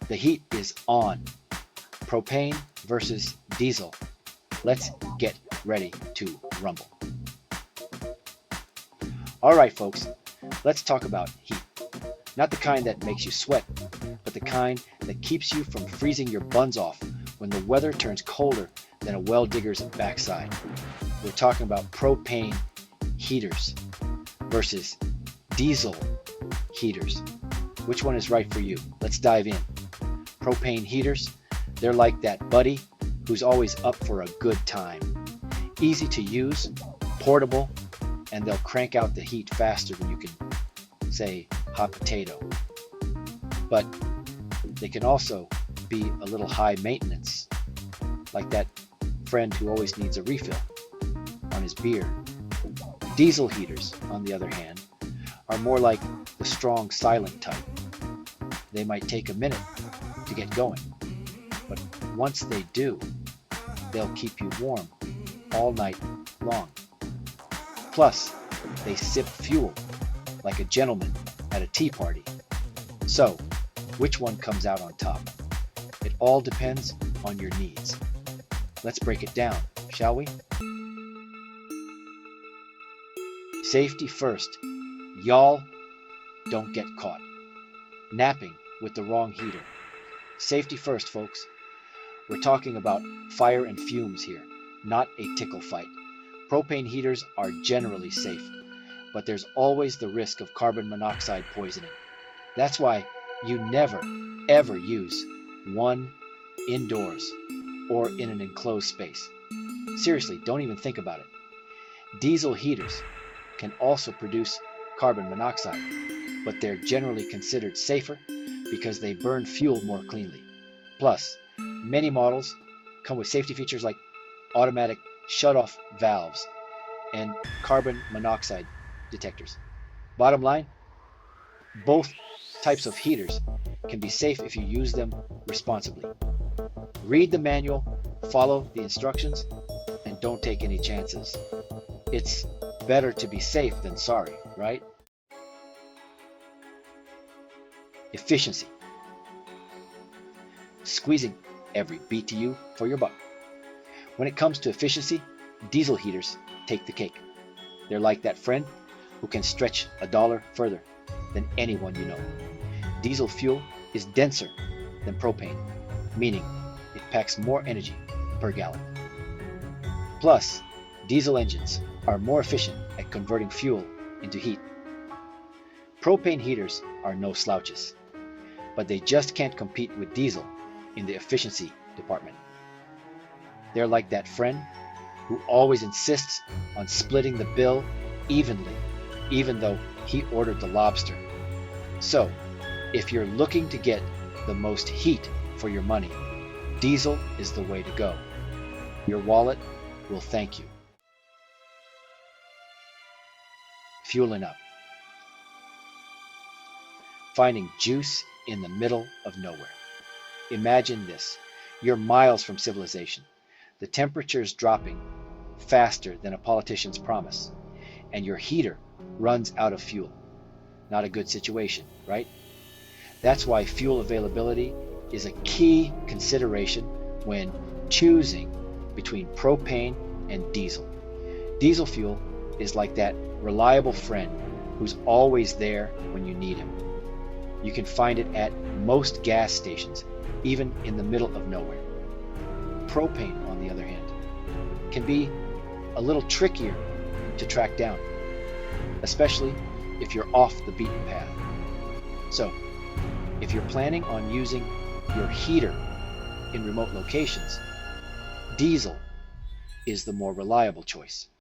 The heat is on. Propane versus diesel. Let's get ready to rumble. All right, folks, let's talk about heat. Not the kind that makes you sweat, but the kind that keeps you from freezing your buns off when the weather turns colder than a well digger's backside. We're talking about propane heaters versus diesel heaters. Which one is right for you? Let's dive in. Propane heaters, they're like that buddy who's always up for a good time. Easy to use, portable, and they'll crank out the heat faster than you can say hot potato. But they can also be a little high maintenance, like that friend who always needs a refill on his beer. Diesel heaters, on the other hand, are more like the strong silent type. They might take a minute to get going, but once they do, they'll keep you warm all night long. Plus, they sip fuel like a gentleman at a tea party. So, which one comes out on top? It all depends on your needs. Let's break it down, shall we? Safety first. Y'all don't get caught napping with the wrong heater. Safety first, folks. We're talking about fire and fumes here, not a tickle fight. Propane heaters are generally safe, but there's always the risk of carbon monoxide poisoning. That's why you never, ever use one indoors or in an enclosed space. Seriously, don't even think about it. Diesel heaters can also produce carbon monoxide, but they're generally considered safer because they burn fuel more cleanly. Plus, many models come with safety features like automatic shut-off valves and carbon monoxide detectors. Bottom line, both types of heaters can be safe if you use them responsibly. Read the manual, follow the instructions, and don't take any chances. It's better to be safe than sorry, right? Efficiency. Squeezing every BTU for your buck. When it comes to efficiency, diesel heaters take the cake. They're like that friend who can stretch a dollar further than anyone you know. Diesel fuel is denser than propane, meaning it packs more energy per gallon. Plus, diesel engines are more efficient at converting fuel into heat. Propane heaters are no slouches, but they just can't compete with diesel in the efficiency department. They're like that friend who always insists on splitting the bill evenly, even though he ordered the lobster. So, if you're looking to get the most heat for your money, diesel is the way to go. Your wallet will thank you. Fueling up. Finding juice in the middle of nowhere. Imagine this. You're miles from civilization. The temperature's dropping faster than a politician's promise, and your heater runs out of fuel. Not a good situation, right? That's why fuel availability is a key consideration when choosing between propane and diesel. Diesel fuel is like that reliable friend who's always there when you need him. You can find it at most gas stations, even in the middle of nowhere. Propane, on the other hand, can be a little trickier to track down, especially if you're off the beaten path. So, if you're planning on using your heater in remote locations, diesel is the more reliable choice.